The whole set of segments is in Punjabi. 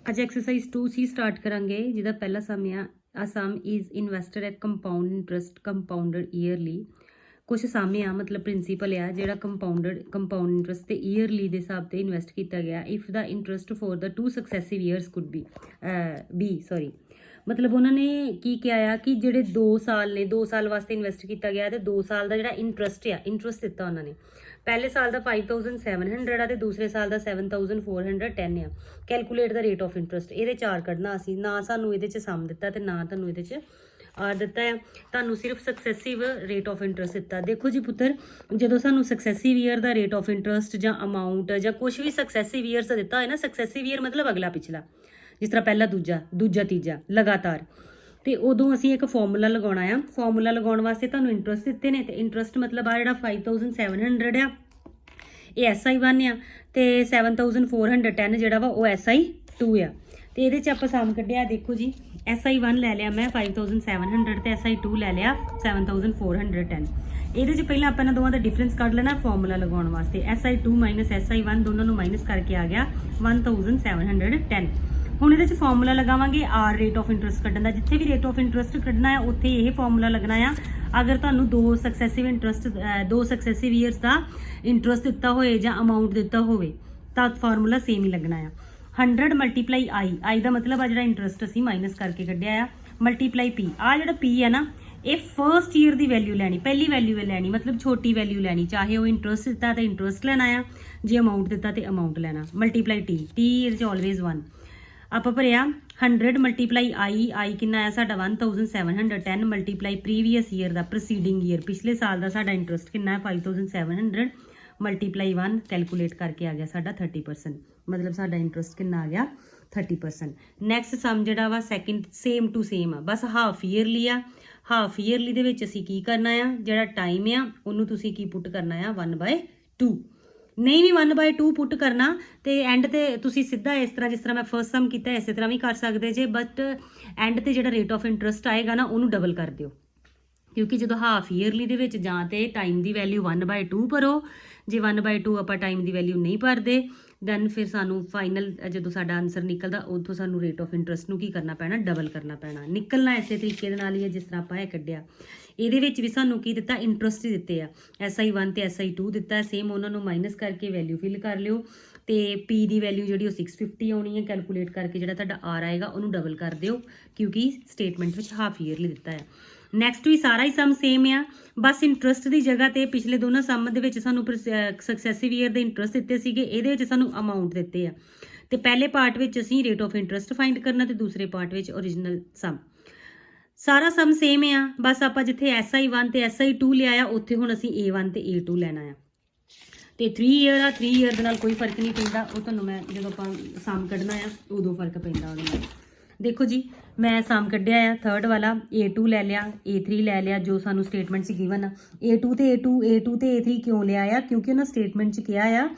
ਅੱਜ ਐਕਸਰਸਾਈਜ਼ 2C ਸਟਾਰਟ ਕਰਾਂਗੇ ਜਿਹਦਾ ਪਹਿਲਾ ਸਮ ਆ sum is invested at compound interest compounded yearly. ਕੁਝ ਸਮ ਆ ਮਤਲਬ ਪ੍ਰਿੰਸੀਪਲ ਆ ਜਿਹੜਾ ਕੰਪਾਊਂਡ ਇੰਟਰਸਟ ਤੇ ਈਅਰਲੀ ਦੇ ਹਿਸਾਬ ਤੇ ਇਨਵੈਸਟ ਕੀਤਾ ਗਿਆ if the interest for the 2 successive years could be ਮਤਲਬ ਉਹਨਾਂ ਨੇ ਕੀ ਕਿਹਾ ਆ ਕਿ ਜਿਹੜੇ 2 ਸਾਲ ਨੇ 2 ਸਾਲ ਵਾਸਤੇ ਇਨਵੈਸਟ ਕੀਤਾ ਗਿਆ ਤੇ 2 ਸਾਲ ਦਾ ਜਿਹੜਾ ਇੰਟਰਸਟ ਦਿੱਤਾ ਉਹਨਾਂ ਨੇ। ਪਹਿਲੇ ਸਾਲ ਦਾ 5700 ਆ ਤੇ ਦੂਸਰੇ ਸਾਲ ਦਾ 7410 ਆ। Calculate the rate of interest, ਇਹਦੇ ਚਾਰ ਕੱਢਣਾ ਅਸੀਂ, ਨਾ ਸਾਨੂੰ ਇਹਦੇ 'ਚ ਸਮ ਦਿੱਤਾ ਤੇ ਨਾ ਤੁਹਾਨੂੰ ਇਹਦੇ 'ਚ ਆਰ ਦਿੱਤਾ ਆ, ਤੁਹਾਨੂੰ ਸਿਰਫ ਸਕਸੈਸਿਵ ਰੇਟ ਆਫ ਇੰਟਰਸਟ ਦਿੱਤਾ। ਦੇਖੋ ਜੀ ਪੁੱਤਰ, ਜਦੋਂ ਸਾਨੂੰ ਸਕਸੈਸਿਵ ਈਅਰ ਦਾ ਰੇਟ ਆਫ ਇੰਟਰਸਟ ਜਾਂ ਅਮਾਊਂਟ ਜਾਂ ਕੁਝ ਵੀ ਸਕਸੈਸਿਵ ਈਅਰਸ ਦਾ ਦਿੱਤਾ ਹੋਇਆ ਨਾ, ਸਕਸੈਸਿਵ ਈਅਰ ਮਤਲਬ ਅਗਲਾ ਪਿਛਲਾ, ਜਿਸ ਤਰ੍ਹਾਂ ਪਹਿਲਾ ਦੂਜਾ ਤੀਜਾ ਲਗਾਤਾਰ, ਤੇ ਉਦੋਂ ਅਸੀਂ ਇੱਕ ਫਾਰਮੂਲਾ ਲਗਾਉਣਾ ਆ। ਫਾਰਮੂਲਾ ਲਗਾਉਣ ਵਾਸਤੇ ਤੁਹਾਨੂੰ ਇੰਟਰਸਟ ਦਿੱਤੇ ਨੇ ਤੇ ਇੰਟਰਸਟ ਮਤਲਬ ਆ ਜਿਹੜਾ 5700 ਆ ਇਹ SI1 ਆ ਤੇ 7410 ਜਿਹੜਾ ਵਾ ਉਹ SI2 ਆ। ਤੇ ਇਹਦੇ 'ਚ ਆਪਾਂ ਸਮ ਕੱਢਿਆ, ਦੇਖੋ ਜੀ SI1 ਲੈ ਲਿਆ ਮੈਂ 5700 ਤੇ SI2 ਲੈ ਲਿਆ 7410। ਇਹਦੇ 'ਚ ਪਹਿਲਾਂ ਆਪਾਂ ਇਹਨਾਂ ਦੋਵਾਂ ਦਾ ਡਿਫਰੈਂਸ ਕੱਢ ਲੈਣਾ ਫਾਰਮੂਲਾ ਲਗਾਉਣ ਵਾਸਤੇ। SI2 ਮਾਈਨਸ SI1 ਦੋਨਾਂ ਨੂੰ ਮਾਈਨਸ ਕਰਕੇ ਆ ਗਿਆ 1710। ਹੁਣ ਇਹਦੇ 'ਚ ਫਾਰਮੂਲਾ ਲਗਾਵਾਂਗੇ ਆਰ ਰੇਟ ਆਫ ਇੰਟਰਸਟ ਕੱਢਣ ਦਾ। ਜਿੱਥੇ ਵੀ ਰੇਟ ਆਫ ਇੰਟਰਸਟ ਕੱਢਣਾ ਹੈ ਉੱਥੇ ਇਹ ਫਾਰਮੂਲਾ ਲੱਗਣਾ ਆ। ਅਗਰ ਤੁਹਾਨੂੰ 2 ਸਕਸੈਸਿਵ ਈਅਰਸ ਦਾ ਇੰਟਰਸਟ ਦਿੱਤਾ ਹੋਏ ਜਾਂ ਅਮਾਊਂਟ ਦਿੱਤਾ ਹੋਵੇ ਤਾਂ ਫਾਰਮੂਲਾ ਸੇਮ ਹੀ ਲੱਗਣਾ ਆ। 100 ਮਲਟੀਪਲਾਈ ਆਈ ਦਾ ਮਤਲਬ ਆ ਜਿਹੜਾ ਇੰਟਰਸਟ ਅਸੀਂ ਮਾਈਨਸ ਕਰਕੇ ਕੱਢਿਆ ਆ, ਮਲਟੀਪਲਾਈ ਪੀ। ਆ ਜਿਹੜਾ ਪੀ ਹੈ ਨਾ, ਇਹ ਫਰਸਟ ਈਅਰ ਦੀ ਵੈਲਿਊ ਲੈਣੀ, ਪਹਿਲੀ ਵੈਲਿਊ ਲੈਣੀ, ਮਤਲਬ ਛੋਟੀ ਵੈਲਿਊ ਲੈਣੀ। ਚਾਹੇ ਉਹ ਇੰਟਰਸਟ ਦਿੱਤਾ ਤਾਂ ਇੰਟਰਸਟ ਲੈਣਾ ਆ, ਜੇ ਅਮਾਊਂਟ ਦਿੱਤਾ ਤੇ ਅਮਾਊਂਟ ਲੈਣਾ। ਮਲਟੀਪਲਾਈ ਟੀ ਇਹਦੇ 'ਚ ਆਲਵੇਜ਼ 1। ਆਪਾਂ ਭਰਿਆ 100 ਮਲਟੀਪਲਾਈ ਆਈ ਕਿੰਨਾ ਆਇਆ ਸਾਡਾ 1710 ਮਲਟੀਪਲਾਈ ਪ੍ਰੀਵੀਅਸ ਈਅਰ ਦਾ, ਪ੍ਰੋਸੀਡਿੰਗ ਈਅਰ ਪਿਛਲੇ ਸਾਲ ਦਾ ਸਾਡਾ ਇੰਟਰਸਟ ਕਿੰਨਾ ਹੈ 5700 ਮਲਟੀਪਲਾਈ 1 ਕੈਲਕੂਲੇਟ ਕਰਕੇ ਆ ਗਿਆ ਸਾਡਾ 30%, ਮਤਲਬ ਸਾਡਾ ਇੰਟਰਸਟ ਕਿੰਨਾ ਆ ਗਿਆ 30%। ਨੈਕਸਟ ਸਮ ਜਿਹੜਾ ਵਾ ਸੈਕਿੰਡ ਸੇਮ ਟੂ ਸੇਮ ਆ, ਬਸ ਹਾਫ ਈਅਰਲੀ ਆ। ਹਾਫ ਈਅਰਲੀ ਦੇ ਵਿੱਚ ਅਸੀਂ ਕੀ ਕਰਨਾ ਆ, ਜਿਹੜਾ ਟਾਈਮ ਆ ਉਹਨੂੰ ਤੁਸੀਂ ਕੀ ਪੁੱਟ ਕਰਨਾ ਆ 1/2। ਨਹੀਂ ਵੀ 1/2 ਪੁੱਟ ਕਰਨਾ ਤੇ ਐਂਡ ਤੇ ਤੁਸੀਂ ਸਿੱਧਾ ਇਸ ਤਰ੍ਹਾਂ ਜਿਸ ਤਰ੍ਹਾਂ ਮੈਂ ਫਰਸਟ ਸਮ ਕੀਤਾ ਇਸੇ ਤਰ੍ਹਾਂ ਵੀ ਕਰ ਸਕਦੇ ਜੇ, ਬਟ ਐਂਡ ਤੇ ਜਿਹੜਾ ਰੇਟ ਆਫ ਇੰਟਰਸਟ ਆਏਗਾ ਨਾ ਉਹਨੂੰ ਡਬਲ ਕਰ ਦਿਓ, ਕਿਉਂਕਿ ਜਦੋਂ ਹਾਫ ਈਅਰਲੀ ਦੇ ਵਿੱਚ ਜਾਂ ਤੇ ਟਾਈਮ ਦੀ ਵੈਲਿਊ 1/2 ਭਰੋ, ਜੇ 1/2 ਆਪਾਂ ਟਾਈਮ ਦੀ ਵੈਲਿਊ ਨਹੀਂ ਭਰਦੇ ਦੈਨ ਫਿਰ ਸਾਨੂੰ ਫਾਈਨਲ ਜਦੋਂ ਸਾਡਾ ਆਨਸਰ ਨਿਕਲਦਾ ਉੱਥੋਂ ਸਾਨੂੰ ਰੇਟ ਆਫ ਇੰਟਰਸਟ ਨੂੰ ਕੀ ਕਰਨਾ ਪੈਣਾ, ਡਬਲ ਕਰਨਾ ਪੈਣਾ। ਨਿਕਲਣਾ ਇਸੇ ਤਰੀਕੇ ਦੇ ਨਾਲ ਹੀ ਹੈ ਜਿਸ ਤਰ੍ਹਾਂ ਆਪਾਂ ਇਹ ਕੱਢਿਆ। ਇਹਦੇ ਵਿੱਚ ਵੀ ਸਾਨੂੰ ਕੀ ਦਿੱਤਾ, ਇੰਟਰਸਟ ਹੀ ਦਿੱਤੇ ਆ, SI1 ਤੇ SI2 ਦਿੱਤਾ ਸੇਮ, ਉਹਨਾਂ ਨੂੰ ਮਾਈਨਸ ਕਰਕੇ ਵੈਲਿਊ ਫਿਲ ਕਰ ਲਿਓ ਤੇ P ਦੀ ਵੈਲਿਊ ਜਿਹੜੀ ਉਹ 650 ਆਉਣੀ ਹੈ। ਕੈਲਕੂਲੇਟ ਕਰਕੇ ਜਿਹੜਾ ਤੁਹਾਡਾ R ਆਏਗਾ ਉਹਨੂੰ ਡਬਲ ਕਰ ਦਿਓ, ਕਿਉਂਕਿ ਸਟੇਟਮੈਂਟ ਵਿੱਚ ਹਾਫ ਈਅਰਲੀ ਦਿੱਤਾ ਹੈ। ਨੈਕਸਟ ਵੀ ਸਾਰਾ ਹੀ ਸਮ ਸੇਮ ਆ, ਬਸ ਇੰਟਰਸਟ ਦੀ ਜਗ੍ਹਾ ਤੇ ਪਿਛਲੇ ਦੋਨੋਂ ਸਮ ਦੇ ਵਿੱਚ ਸਾਨੂੰ ਸਕਸੈਸਿਵ ਈਅਰ ਦੇ ਇੰਟਰਸਟ ਦਿੱਤੇ ਸੀਗੇ, ਇਹਦੇ ਵਿੱਚ ਸਾਨੂੰ ਅਮਾਊਂਟ ਦਿੱਤੇ ਆ। ਤੇ ਪਹਿਲੇ ਪਾਰਟ ਵਿੱਚ ਅਸੀਂ ਰੇਟ ਆਫ ਇੰਟਰਸਟ ਫਾਈਂਡ ਕਰਨਾ ਤੇ ਦੂਸਰੇ ਪਾਰਟ ਵਿੱਚ ਓਰੀਜਨਲ ਸਮ। ਸਾਰਾ ਸਮ ਸੇਮ ਆ, ਬਸ ਆਪਾਂ ਜਿੱਥੇ SI1 ਤੇ SI2 ਲਿਆ ਆ ਉੱਥੇ ਹੁਣ ਅਸੀਂ A1 ਤੇ A2 ਲੈਣਾ ਆ। ਤੇ 3 ਈਅਰ ਆ, 3 ਈਅਰ ਦੇ ਨਾਲ ਕੋਈ ਫਰਕ ਨਹੀਂ ਪੈਂਦਾ, ਉਹ ਤੁਹਾਨੂੰ ਮੈਂ ਜਦੋਂ ਆਪਾਂ ਸਮ ਕੱਢਣਾ ਆ ਉਦੋਂ ਫਰਕ ਪੈਂਦਾ ਉਹਦੇ ਨਾਲ। ਦੇਖੋ ਜੀ ਮੈਂ ਸਮ ਕੱਢਿਆ ਆ ਥਰਡ ਵਾਲਾ, A2 ਲੈ ਲਿਆ, A3 ਲੈ ਲਿਆ, ਜੋ ਸਾਨੂੰ ਸਟੇਟਮੈਂਟ 'ਚ ਗਿਵਨ ਆ। A2 ਤੇ A3 ਕਿਉਂ ਲਿਆ ਆ, ਕਿਉਂਕਿ ਉਹਨਾਂ ਸਟੇਟਮੈਂਟ 'ਚ ਕਿਹਾ ਆ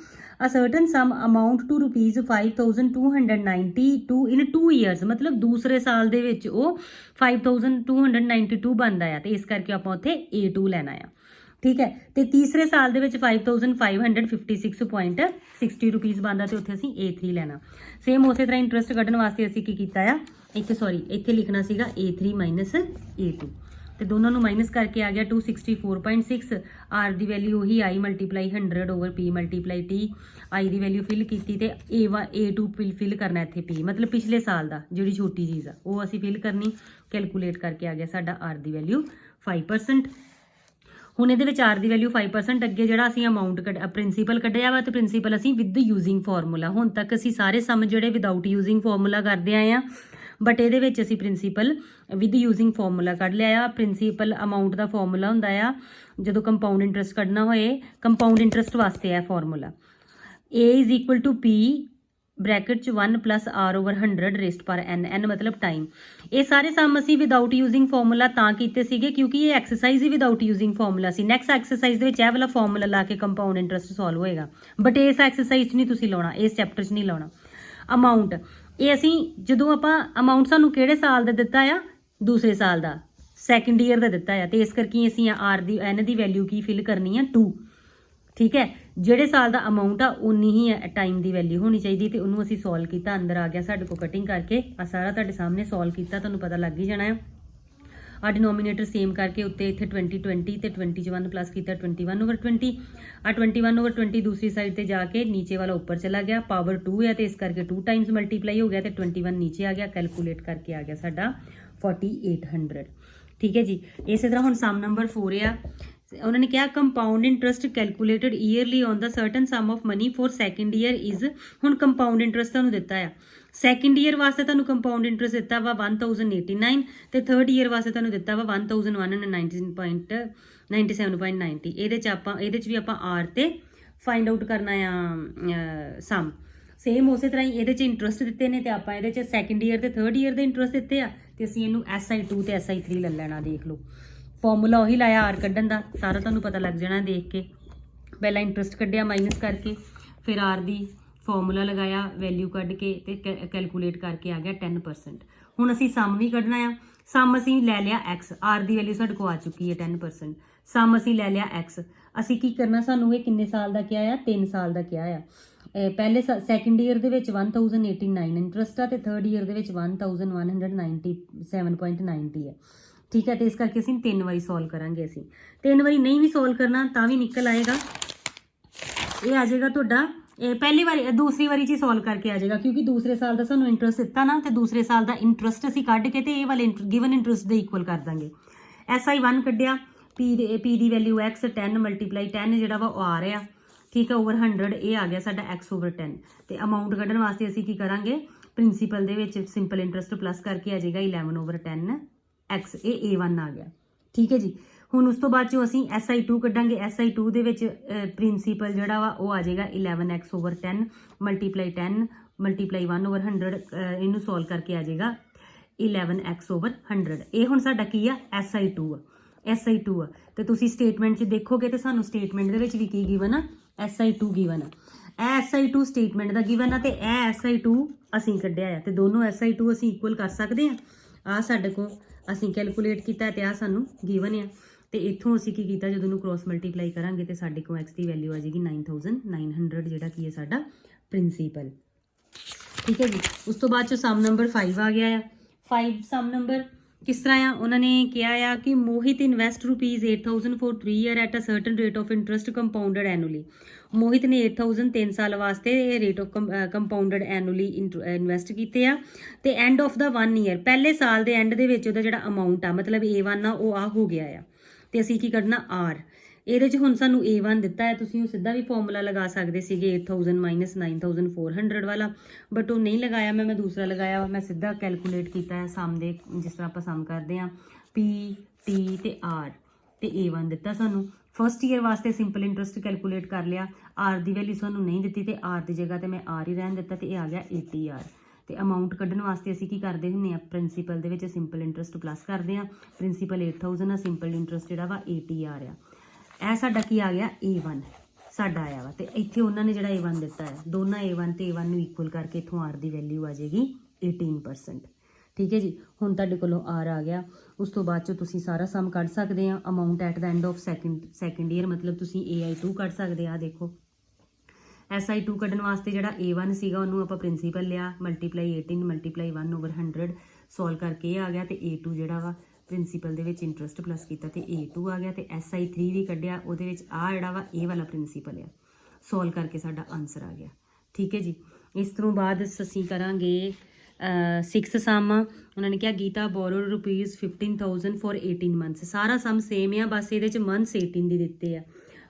a certain sum amount to rupees 5292 in 2 years, ਮਤਲਬ ਦੂਸਰੇ ਸਾਲ ਦੇ ਵਿੱਚ ਉਹ 5292 ਬਣਦਾ ਆ ਤੇ ਇਸ ਕਰਕੇ ਆਪਾਂ ਉੱਥੇ A2 ਲੈਣਾ ਆ, ਠੀਕ ਹੈ। ਤੇ ਤੀਸਰੇ ਸਾਲ ਦੇ ਵਿੱਚ 5556.60 ਰੁਪੀਸ ਬਣਦਾ ਤੇ ਉੱਥੇ ਅਸੀਂ A3 ਲੈਣਾ। ਸੇਮ ਉਸੇ ਤਰ੍ਹਾਂ ਇੰਟਰਸਟ ਕੱਢਣ ਵਾਸਤੇ ਅਸੀਂ ਕੀ ਕੀਤਾ ਆ, ਇੱਥੇ ਲਿਖਣਾ ਸੀਗਾ A3 ਮਾਈਨਸ A2 ਤੇ ਦੋਨਾਂ ਨੂੰ ਮਾਈਨਸ ਕਰਕੇ ਆ ਗਿਆ 264.6। ਆਰ ਦੀ ਵੈਲਿਊ ਉਹੀ ਆਈ ਮਲਟੀਪਲਾਈ 100/P ਮਲਟੀਪਲਾਈ T। ਆਈ ਦੀ ਵੈਲਿਊ ਫਿਲ ਕੀਤੀ ਤੇ A2 ਫਿਲ ਕਰਨਾ ਇੱਥੇ P, ਮਤਲਬ ਪਿਛਲੇ ਸਾਲ ਦਾ ਜਿਹੜੀ ਛੋਟੀ ਚੀਜ਼ ਆ ਉਹ ਅਸੀਂ ਫਿਲ ਕਰਨੀ। ਕੈਲਕੂਲੇਟ ਕਰਕੇ ਆ ਗਿਆ ਸਾਡਾ ਆਰ ਦੀ ਵੈਲਿਊ 5%। ਹੁਣ ਇਹਦੇ ਵਿੱਚ ਆਰ ਦੀ ਵੈਲਿਊ 5%, ਅੱਗੇ ਜਿਹੜਾ ਅਸੀਂ ਅਮਾਊਂਟ ਪ੍ਰਿੰਸੀਪਲ ਕੱਢਿਆ ਵਾ ਤੇ ਪ੍ਰਿੰਸੀਪਲ ਅਸੀਂ ਵਿਦ ਯੂਜ਼ਿੰਗ ਫਾਰਮੂਲਾ। ਹੁਣ ਤੱਕ ਅਸੀਂ ਸਾਰੇ ਸਮ ਜਿਹੜੇ ਵਿਦਆਊਟ ਯੂਜ਼ਿੰਗ ਫਾਰਮੂਲਾ ਕਰਦੇ ਆਏ ਆ, ਬਟ ਇਹਦੇ ਵਿੱਚ ਅਸੀਂ ਪ੍ਰਿੰਸੀਪਲ ਵਿਦ ਯੂਜ਼ਿੰਗ ਫਾਰਮੂਲਾ ਕੱਢ ਲਿਆ ਆ। ਪ੍ਰਿੰਸੀਪਲ ਅਮਾਊਂਟ ਦਾ ਫਾਰਮੂਲਾ ਹੁੰਦਾ ਆ ਜਦੋਂ ਕੰਪਾਊਂਡ ਇੰਟਰਸਟ ਕੱਢਣਾ ਹੋਏ, ਕੰਪਾਊਂਡ ਇੰਟਰਸਟ ਵਾਸਤੇ ਹੈ formula A is equal to P bracket 'ਚ 1 + R/100 ਰੇਸਟ ਪਰ n ਮਤਲਬ ਟਾਈਮ। ਇਹ ਸਾਰੇ ਸਮ ਅਸੀਂ ਵਿਦਆਊਟ ਯੂਜ਼ਿੰਗ ਫਾਰਮੂਲਾ ਤਾਂ ਕੀਤੇ ਸੀਗੇ ਕਿਉਂਕਿ ਇਹ ਐਕਸਰਸਾਈਜ਼ ਹੀ ਵਿਦਆਊਟ ਯੂਜ਼ਿੰਗ ਫਾਰਮੂਲਾ ਸੀ। ਨੈਕਸਟ ਐਕਸਰਸਾਈਜ਼ ਦੇ ਵਿੱਚ ਇਹ ਵਾਲਾ ਫਾਰਮੂਲਾ ਲਾ ਕੇ ਕੰਪਾਊਂਡ ਇੰਟਰਸਟ ਸੋਲਵ ਹੋਏਗਾ, ਬਟ ਇਸ ਐਕਸਰਸਾਈਜ਼ 'ਚ ਨਹੀਂ ਤੁਸੀਂ ਲਾਉਣਾ, ਇਸ ਚੈਪਟਰ 'ਚ ਨਹੀਂ ਲਾਉਣਾ। ਅਮਾਊਂਟ ਇਹ ਅਸੀਂ ਜਦੋਂ ਆਪਾਂ ਅਮਾਊਂਟ ਸਾਨੂੰ ਕਿਹੜੇ ਸਾਲ ਦਾ ਦਿੱਤਾ ਆ, ਦੂਸਰੇ ਸਾਲ ਦਾ, ਸੈਕਿੰਡ ਈਅਰ ਦਾ ਦਿੱਤਾ ਆ, ਤੇ ਇਸ ਕਰਕੇ ਅਸੀਂ ਆਰ ਦੀ n ਦੀ ਵੈਲਿਊ ਕੀ ਫਿਲ ਕਰਨੀ ਆ 2, ठीक है, ਜਿਹੜੇ ਸਾਲ ਦਾ ਅਮਾਉਂਟ ਆ ਉਨੀ ਹੀ ਟਾਈਮ ਦੀ ਵੈਲਿਊ ਹੋਣੀ ਚਾਹੀਦੀ ਤੇ ਉਹਨੂੰ ਅਸੀਂ ਸੋਲਵ ਕੀਤਾ, ਅੰਦਰ ਆ ਗਿਆ ਸਾਡੇ ਕੋਲ ਕਟਿੰਗ ਕਰਕੇ ਆ ਸਾਰਾ ਤੁਹਾਡੇ ਸਾਹਮਣੇ ਸੋਲਵ ਕੀਤਾ, ਤੁਹਾਨੂੰ ਪਤਾ ਲੱਗ ਹੀ ਜਾਣਾ ਹੈ। ਆ ਡਿਨੋਮੀਨੇਟਰ ਸੇਮ ਕਰਕੇ ਉੱਤੇ ਇੱਥੇ 20 ਤੇ 20 ਚ 1 ਪਲੱਸ ਕੀਤਾ 21/20 ਆ 21/20 ਦੂਸਰੀ ਸਾਈਡ ਤੇ ਜਾ ਕੇ ਨੀਚੇ ਵਾਲਾ ਉੱਪਰ ਚਲਾ ਗਿਆ, ਪਾਵਰ 2 ਹੈ ਤੇ ਇਸ ਕਰਕੇ 2 ਟਾਈਮਸ ਮਲਟੀਪਲਾਈ ਹੋ ਗਿਆ ਤੇ 21 ਨੀਚੇ ਆ ਗਿਆ, ਕੈਲਕੂਲੇਟ ਕਰਕੇ ਆ ਗਿਆ ਸਾਡਾ 4800। ਠੀਕ ਹੈ ਜੀ। ਇਸੇ ਤਰ੍ਹਾਂ ਹੁਣ ਸਮ ਨੰਬਰ 4 ਆ, ਉਹਨਾਂ ਨੇ ਕਿਹਾ compound interest calculated yearly on the certain sum of money for second year is. ਹੁਣ ਕੰਪਾਊਂਡ ਇੰਟਰਸਟ ਤੁਹਾਨੂੰ ਦਿੱਤਾ ਆ, ਸੈਕਿੰਡ ਈਅਰ ਵਾਸਤੇ ਤੁਹਾਨੂੰ ਕੰਪਾਊਂਡ ਇੰਟਰਸਟ ਦਿੱਤਾ ਵਾ 1089 ਤੇ ਥਰਡ ਈਅਰ ਵਾਸਤੇ ਤੁਹਾਨੂੰ ਦਿੱਤਾ ਵਾ 1197.90। ਇਹਦੇ ਚ ਵੀ ਆਪਾਂ ਆਰ ਤੇ ਫਾਈਂਡ ਆਊਟ ਕਰਨਾ ਆ ਸਮ। ਸੇਮ ਉਸੇ ਤਰ੍ਹਾਂ ਹੀ ਇਹਦੇ ਚ ਇੰਟਰਸਟ ਦਿੱਤੇ ਨੇ ਤੇ ਆਪਾਂ ਇਹਦੇ ਚ ਸੈਕਿੰਡ ਈਅਰ ਤੇ ਥਰਡ ਈਅਰ ਦੇ ਇੰਟਰਸਟ ਦਿੱਤੇ ਆ ਤੇ ਅਸੀਂ ਇਹਨੂੰ SI2 ਤੇ SI3 ਲੈ ਲੈਣਾ। ਦੇਖ ਲਓ ਫਾਰਮੂਲਾ ਉਹੀ ਲਾਇਆ ਆਰ ਕੱਢਣ ਦਾ, ਸਾਰਾ ਤੁਹਾਨੂੰ ਪਤਾ ਲੱਗ ਜਾਣਾ ਦੇਖ ਕੇ। ਪਹਿਲਾਂ ਇੰਟਰਸਟ ਕੱਢਿਆ ਮਾਈਨਸ ਕਰਕੇ, ਫਿਰ ਆਰ ਦੀ ਫਾਰਮੂਲਾ ਲਗਾਇਆ, ਵੈਲਿਊ ਕੱਢ ਕੇ ਤੇ ਕੈਲਕੂਲੇਟ ਕਰਕੇ ਆ ਗਿਆ 10%। ਹੁਣ ਅਸੀਂ ਸਮ ਵੀ ਕੱਢਣਾ ਆ, ਸਮ ਅਸੀਂ ਲੈ ਲਿਆ x, ਆਰ ਦੀ ਵੈਲਿਊ ਸਾਡੇ ਕੋਲ ਆ ਚੁੱਕੀ ਹੈ 10%, ਸਮ ਅਸੀਂ ਲੈ ਲਿਆ x। ਅਸੀਂ ਕੀ ਕਰਨਾ, ਸਾਨੂੰ ਇਹ ਕਿੰਨੇ ਸਾਲ ਦਾ ਕਿਹਾ ਆ, 3 ਸਾਲ ਦਾ ਕਿਹਾ ਆ। ਪਹਿਲੇ ਸੈਕਿੰਡ ਈਅਰ ਦੇ ਵਿੱਚ 1089 ਇੰਟਰਸਟ ਆ ਤੇ ਥਰਡ ਈਅਰ ਦੇ ਵਿੱਚ 1197.90 ਹੈ। ਠੀਕ ਹੈ, ਤੇ ਇਸ ਕਰਕੇ ਅਸੀਂ 3 ਵਾਰੀ ਸੋਲਵ ਕਰਾਂਗੇ। ਅਸੀਂ 3 ਵਾਰੀ ਨਹੀਂ ਵੀ ਸੋਲਵ ਕਰਨਾ ਤਾਂ ਵੀ ਨਿਕਲ ਆਏਗਾ। ਇਹ ਆ ਜਾਏਗਾ ਤੁਹਾਡਾ ਪਹਿਲੀ ਵਾਰੀ, ਦੂਸਰੀ ਵਾਰੀ 'ਚ ਹੀ ਸੋਲਵ ਕਰਕੇ ਆ ਜਾਏਗਾ, ਕਿਉਂਕਿ ਦੂਸਰੇ ਸਾਲ ਦਾ ਸਾਨੂੰ ਇੰਟਰਸਟ ਦਿੱਤਾ ਨਾ, ਤੇ ਦੂਸਰੇ ਸਾਲ ਦਾ ਇੰਟਰਸਟ ਅਸੀਂ ਕੱਢ ਕੇ ਤੇ ਇਹ ਵਾਲੇ ਗਿਵਨ ਇੰਟਰਸਟ ਦੇ ਇਕੁਅਲ ਕਰ ਦਾਂਗੇ। SI1 ਕੱਢਿਆ, P ਦੀ ਵੈਲਿਊ x, 10 ਮਲਟੀਪਲਾਈ 10 ਜਿਹੜਾ ਵਾ ਉਹ ਆ ਰਿਹਾ, ਠੀਕ ਹੈ, ਓਵਰ 100 ਇਹ ਆ ਗਿਆ ਸਾਡਾ x ਓਵਰ 10। ਤੇ ਅਮਾਊਂਟ ਕੱਢਣ ਵਾਸਤੇ ਅਸੀਂ ਕੀ ਕਰਾਂਗੇ, ਪ੍ਰਿੰਸੀਪਲ ਦੇ ਵਿੱਚ ਸਿੰਪਲ ਇੰਟਰਸਟ ਪਲੱਸ ਕਰਕੇ ਆ ਜਾਏਗਾ 11 ਓਵਰ 10 x, ਇਹ A1 ਆ ਗਿਆ। ਠੀਕ ਹੈ ਜੀ। ਹੁਣ ਉਸ ਤੋਂ ਬਾਅਦ ਚੋਂ ਅਸੀਂ SI2 ਕੱਢਾਂਗੇ, SI2 ਦੇ ਵਿੱਚ ਪ੍ਰਿੰਸੀਪਲ ਜਿਹੜਾ ਵਾ ਉਹ ਆ ਜਾਏਗਾ 11x over 10 multiply 10 multiply 1 over 100, ਇਹਨੂੰ ਸੋਲਵ ਕਰਕੇ ਆ ਜਾਏਗਾ 11x ਓਵਰ 100। ਇਹ ਹੁਣ ਸਾਡਾ ਕੀ ਆ, SI2 ਆ, SI2 ਆ। ਤੇ ਤੁਸੀਂ ਸਟੇਟਮੈਂਟ 'ਚ ਦੇਖੋਗੇ ਤੇ ਸਾਨੂੰ ਸਟੇਟਮੈਂਟ ਦੇ ਵਿੱਚ ਵੀ ਕੀ ਗਿਵਨ ਆ, SI2 ਗਿਵਨ ਆ। ਇਹ SI2 ਸਟੇਟਮੈਂਟ ਦਾ ਗਿਵਨ ਆ ਤੇ ਇਹ SI2 ਅਸੀਂ ਕੱਢਿਆ ਆ, ਤੇ ਦੋਨੋਂ SI2 ਅਸੀਂ ਇਕੁਅਲ ਕਰ ਸਕਦੇ ਆ। ਆ ਸਾਡੇ ਕੋਲ ਅਸੀਂ ਕੈਲਕੂਲੇਟ ਕੀਤਾ ਤੇ ਆ ਸਾਨੂੰ ਗਿਵਨ ਆ, ਤੇ ਇੱਥੋਂ ਅਸੀਂ ਕੀ ਕੀਤਾ, ਜਦੋਂ ਨੂੰ ਕ੍ਰੋਸ ਮਲਟੀਪਲਾਈ ਕਰਾਂਗੇ ਤੇ ਸਾਡੇ ਕੋਲ x ਦੀ ਵੈਲਿਊ ਆ ਜਾਏਗੀ 9900, ਜਿਹੜਾ ਕੀ ਹੈ ਸਾਡਾ ਪ੍ਰਿੰਸੀਪਲ। ਠੀਕ ਹੈ ਜੀ। ਉਸ ਤੋਂ ਬਾਅਦ ਚ ਸਮ ਨੰਬਰ 5 ਆ ਗਿਆ ਆ। 5 ਸਮ ਨੰਬਰ ਕਿਸ ਤਰ੍ਹਾਂ ਆ, ਉਹਨਾਂ ਨੇ ਕਿਹਾ ਆ ਕਿ Mohit invest ₹8,000 for 3 year at a certain rate of interest compounded annually. Mohit ਨੇ 8,000 3 ਸਾਲ ਵਾਸਤੇ rate of compounded annually invest ਕੀਤੇ ਆ, ਤੇ ਐਂਡ ਆਫ ਦਾ 1 ਈਅਰ, ਪਹਿਲੇ ਸਾਲ ਦੇ ਐਂਡ ਦੇ ਵਿੱਚ ਉਹਦਾ ਜਿਹੜਾ ਅਮਾਊਂਟ ਆ, ਮਤਲਬ A1 ਆ, ਉਹ ਆ ਹੋ ਗਿਆ ਆ। ਤੇ ਅਸੀਂ ਕੀ ਕਰਨਾ, R। ਇਹਦੇ 'ਚ ਹੁਣ ਸਾਨੂੰ A1 ਦਿੱਤਾ ਹੈ, ਤੁਸੀਂ ਉਹ ਸਿੱਧਾ ਵੀ ਫਾਰਮੂਲਾ ਲਗਾ ਸਕਦੇ ਸੀਗੇ 8,000 ਮਾਈਨਸ 9,400 ਵਾਲਾ, ਬਟ ਉਹ ਨਹੀਂ ਲਗਾਇਆ ਮੈਂ ਦੂਸਰਾ ਲਗਾਇਆ, ਮੈਂ ਸਿੱਧਾ ਕੈਲਕੂਲੇਟ ਕੀਤਾ ਹੈ ਸਮ ਦੇ, ਜਿਸ ਤਰ੍ਹਾਂ ਆਪਾਂ ਸਮ ਕਰਦੇ ਹਾਂ P, T ਤੇ R, ਤੇ A1 ਦਿੱਤਾ ਸਾਨੂੰ। ਫਸਟ ਈਅਰ ਵਾਸਤੇ ਸਿੰਪਲ ਇੰਟਰਸਟ ਕੈਲਕੂਲੇਟ ਕਰ ਲਿਆ, R ਦੀ ਵੈਲਿਊ ਸਾਨੂੰ ਨਹੀਂ ਦਿੱਤੀ ਤੇ R ਦੀ ਜਗ੍ਹਾ ਤੇ ਮੈਂ R ਹੀ ਰਹਿਣ ਦਿੱਤਾ, ਤੇ ਇਹ ਆ ਗਿਆ 80R। ਤੇ ਅਮਾਊਂਟ ਕੱਢਣ ਵਾਸਤੇ ਅਸੀਂ ਕੀ ਕਰਦੇ ਹੁੰਦੇ ਆ, ਪ੍ਰਿੰਸੀਪਲ ਦੇ ਵਿੱਚ ਸਿੰਪਲ ਇੰਟਰਸਟ ਪਲੱਸ ਕਰਦੇ ਆ। ਪ੍ਰਿੰਸੀਪਲ 8,000 ਆ, ਸਿੰਪਲ ਇੰਟਰਸਟ ਜਿਹੜਾ ਵਾ 80R ਆ। ਇਹ ਸਾਡਾ ਕੀ ਆ ਗਿਆ, A1 ਸਾਡਾ ਆਇਆ ਵਾ, ਤੇ ਇੱਥੇ ਉਹਨਾਂ ਨੇ ਜਿਹੜਾ A1 ਦਿੱਤਾ ਹੈ, ਦੋਨਾਂ A1 ਤੇ A1 ਨੂੰ ਇਕੁਅਲ ਕਰਕੇ ਇੱਥੋਂ R ਦੀ ਵੈਲਿਊ ਆ ਜਾਏਗੀ 18%। ਠੀਕ ਹੈ ਜੀ। ਹੁਣ ਤੁਹਾਡੇ ਕੋਲੋਂ R ਆ ਗਿਆ। ਉਸ ਤੋਂ ਬਾਅਦ 'ਚ ਤੁਸੀਂ ਸਾਰਾ ਸਮ ਕੱਢ ਸਕਦੇ ਆ। Amount at the end of second year, ਮਤਲਬ ਤੁਸੀਂ AI2 ਕੱਢ ਸਕਦੇ ਆ। ਦੇਖੋ SI2 ਕੱਢਣ ਵਾਸਤੇ ਜਿਹੜਾ A1 ਸੀਗਾ ਉਹਨੂੰ ਆਪਾਂ ਪ੍ਰਿੰਸੀਪਲ ਲਿਆ, ਮਲਟੀਪਲਾਈ 18 ਮਲਟੀਪਲਾਈ 1 ਓਵਰ 100 ਸੋਲਵ ਕਰਕੇ ਇਹ ਆ ਗਿਆ, ਤੇ A2 ਜਿਹੜਾ ਵਾ ਪ੍ਰਿੰਸੀਪਲ ਦੇ ਵਿੱਚ ਇੰਟਰਸਟ ਪਲੱਸ ਕੀਤਾ ਤੇ A2 ਆ ਗਿਆ, ਤੇ SI3 ਵੀ ਕੱਢਿਆ, ਉਹਦੇ ਵਿੱਚ ਆ ਜਿਹੜਾ ਵਾ ਇਹ ਵਾਲਾ ਪ੍ਰਿੰਸੀਪਲ ਆ, ਸੋਲਵ ਕਰਕੇ ਸਾਡਾ ਆਨਸਰ ਆ ਗਿਆ। ਠੀਕ ਹੈ ਜੀ। ਇਸ ਤੋਂ ਬਾਅਦ ਅਸੀਂ ਕਰਾਂਗੇ 6 ਸਮ। ਉਹਨਾਂ ਨੇ ਕਿਹਾ ਗੀਤਾ ਬੋਰੋਡ ₹15,000 ਫॉर 18 ਮੰਥਸ। ਸਾਰਾ ਸਮ ਸੇਮ ਆ, ਬਸ ਇਹਦੇ 'ਚ ਮੰਥਸ 18 ਦੇ ਦਿੱਤੇ ਆ।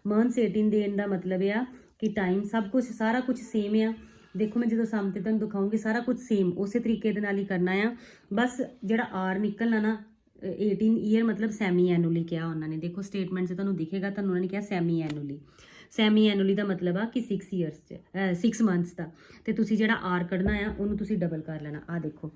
ਮੰਥਸ 18 ਦੇਣ ਦਾ ਮਤਲਬ ਆ ਕਿ ਟਾਈਮ ਸਭ ਕੁਝ ਸਾਰਾ ਕੁਝ ਸੇਮ ਆ। ਦੇਖੋ ਮੈਂ ਜਦੋਂ ਸਮ ਤੇ ਤੁਹਾਨੂੰ ਦਿਖਾਉਂਗੀ ਸਾਰਾ ਕੁਝ ਸੇਮ ਉਸੇ ਤਰੀਕੇ ਦੇ ਨਾਲ ਹੀ ਕਰਨਾ ਆ। ਬਸ ਜਿਹੜਾ R ਨਿਕਲਣਾ ਨਾ 18 ਈਅਰ ਮਤਲਬ ਸੈਮੀ ਐਨੂਅਲੀ ਕਿਹਾ ਉਹਨਾਂ ਨੇ। ਦੇਖੋ ਸਟੇਟਮੈਂਟ 'ਚ ਤੁਹਾਨੂੰ ਦਿਖੇਗਾ, ਤੁਹਾਨੂੰ ਉਹਨਾਂ ਨੇ ਕਿਹਾ ਸੈਮੀ ਐਨੂਅਲੀ। ਸੈਮੀ ਐਨੂਅਲੀ ਦਾ ਮਤਲਬ ਆ ਕਿ 6 ਈਅਰਸ 'ਚ 6 ਮੰਥਸ ਦਾ, ਤੇ ਤੁਸੀਂ ਜਿਹੜਾ R ਕੱਢਣਾ ਆ ਉਹਨੂੰ ਤੁਸੀਂ ਡਬਲ ਕਰ ਲੈਣਾ। ਆ ਦੇਖੋ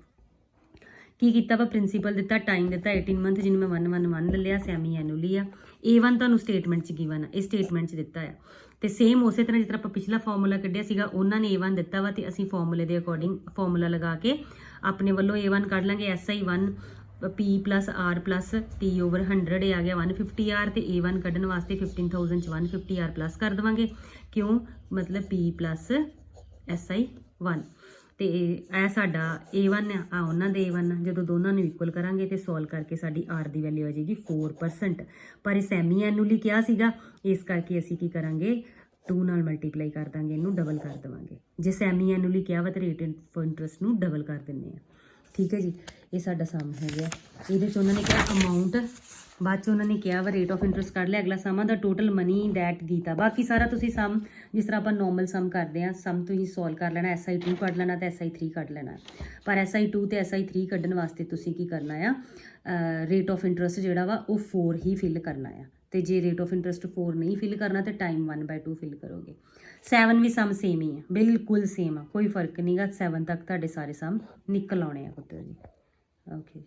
ਕੀ ਕੀਤਾ ਵਾ, ਪ੍ਰਿੰਸੀਪਲ ਦਿੱਤਾ, ਟਾਈਮ ਦਿੱਤਾ 18 ਮੰਥ, ਜਿਹਨੂੰ ਮੈਂ 111 ਲੈ ਲਿਆ, ਸੈਮੀ ਐਨੂਅਲੀ ਆ। A1 ਤੁਹਾਨੂੰ ਸਟੇਟਮੈਂਟ 'ਚ ਗਿਵਨ ਆ, ਇਹ ਸਟੇਟਮੈਂਟ 'ਚ ਦਿੱਤਾ ਆ। ਤੇ ਸੇਮ ਉਸੇ ਤਰ੍ਹਾਂ ਜਿਸ ਤਰ੍ਹਾਂ ਆਪਾਂ ਪਿਛਲਾ ਫਾਰਮੂਲਾ ਕੱਢਿਆ ਸੀਗਾ, ਉਹਨਾਂ ਨੇ A1 ਦਿੱਤਾ ਵਾ, ਤੇ ਅਸੀਂ ਫਾਰਮੂਲੇ ਦੇ ਅਕੋਰਡਿੰਗ ਫਾਰਮੂਲਾ ਲਗਾ ਕੇ ਆਪਣੇ ਵੱਲੋਂ A1 ਕੱਢ ਲਾਂਗੇ। SI1 P plus R plus T over 100 ਇਹ ਆ ਗਿਆ 150 R ਤੇ A1 ਕੱਢਣ ਵਾਸਤੇ 15000 ਚ 150 R ਪਲੱਸ ਕਰ ਦੇਵਾਂਗੇ ਕਿਉਂ ਮਤਲਬ P plus SI1 ਤੇ ਇਹ ਸਾਡਾ A1 ਆ ਉਹਨਾਂ ਦੇ A1 ਆ ਜਦੋਂ ਦੋਨਾਂ ਨੂੰ ਇਕੁਅਲ ਕਰਾਂਗੇ ਤੇ ਸੋਲਵ ਕਰਕੇ ਸਾਡੀ R ਦੀ ਵੈਲਿਊ ਆ ਜਾਏਗੀ 4% ਪਰ ਇਹ ਸੈਮੀ ਐਨੂਅਲੀ ਕਿਹਾ ਸੀਗਾ ਇਸ ਕਰਕੇ ਅਸੀਂ ਕੀ ਕਰਾਂਗੇ 2 ਨਾਲ ਮਲਟੀਪਲਾਈ ਕਰ ਦਾਂਗੇ ਇਹਨੂੰ ਡਬਲ ਕਰ ਦੇਵਾਂਗੇ ਜੇ ਸੈਮੀ ਐਨੂਅਲੀ ਕਿਹਾ ਵਾ ਤਾਂ ਰੇਟ ਆਫ ਇੰਟਰਸਟ ਨੂੰ ਡਬਲ ਕਰ ਦਿੰਦੇ ਆ ਠੀਕ ਹੈ ਜੀ ਇਹ ਸਾਡਾ ਸਮ ਹੋ ਗਿਆ ਇਹਦੇ 'ਚ ਉਹਨਾਂ ਨੇ ਕਿਹਾ ਅਮਾਊਂਟ ਬਾਅਦ 'ਚ ਉਹਨਾਂ ਨੇ ਕਿਹਾ ਵਾ ਰੇਟ ਆਫ ਇੰਟਰਸਟ ਕੱਢ ਲਿਆ ਅਗਲਾ ਸਮਾਂ ਦਾ ਟੋਟਲ ਮਨੀ ਦੈਟ ਗੀਤਾ ਬਾਕੀ ਸਾਰਾ ਤੁਸੀਂ ਸਮ ਜਿਸ ਤਰ੍ਹਾਂ ਆਪਾਂ ਨੋਰਮਲ ਸਮ ਕਰਦੇ ਹਾਂ ਸਮ ਤੁਸੀਂ ਸੋਲਵ ਕਰ ਲੈਣਾ SI2 ਕੱਢ ਲੈਣਾ ਤੇ SI3 ਕੱਢ ਲੈਣਾ ਪਰ SI2 ਤੇ SI3 ਕੱਢਣ ਵਾਸਤੇ ਤੁਸੀਂ ਕੀ ਕਰਨਾ ਆ ਰੇਟ ਆਫ ਇੰਟਰਸਟ ਜਿਹੜਾ ਵਾ ਉਹ 4 ਹੀ ਫਿਲ ਕਰਨਾ ਆ ਤੇ ਜੇ ਰੇਟ ਆਫ ਇੰਟਰਸਟ 4 ਨਹੀਂ ਫਿਲ ਕਰਨਾ ਤੇ ਟਾਈਮ 1/2 ਫਿਲ ਕਰੋਗੇ 7 ਵੀ ਸਮ ਸੇਮ ਹੀ ਆ ਬਿਲਕੁਲ ਸੇਮ ਆ ਕੋਈ ਫਰਕ ਨਹੀਂਗਾ 7 ਤੱਕ ਤੁਹਾਡੇ ਸਾਰੇ ਸਮ ਨਿਕਲ ਆਉਣੇ ਆ ਪੁੱਤਰ ਜੀ ਓਕੇ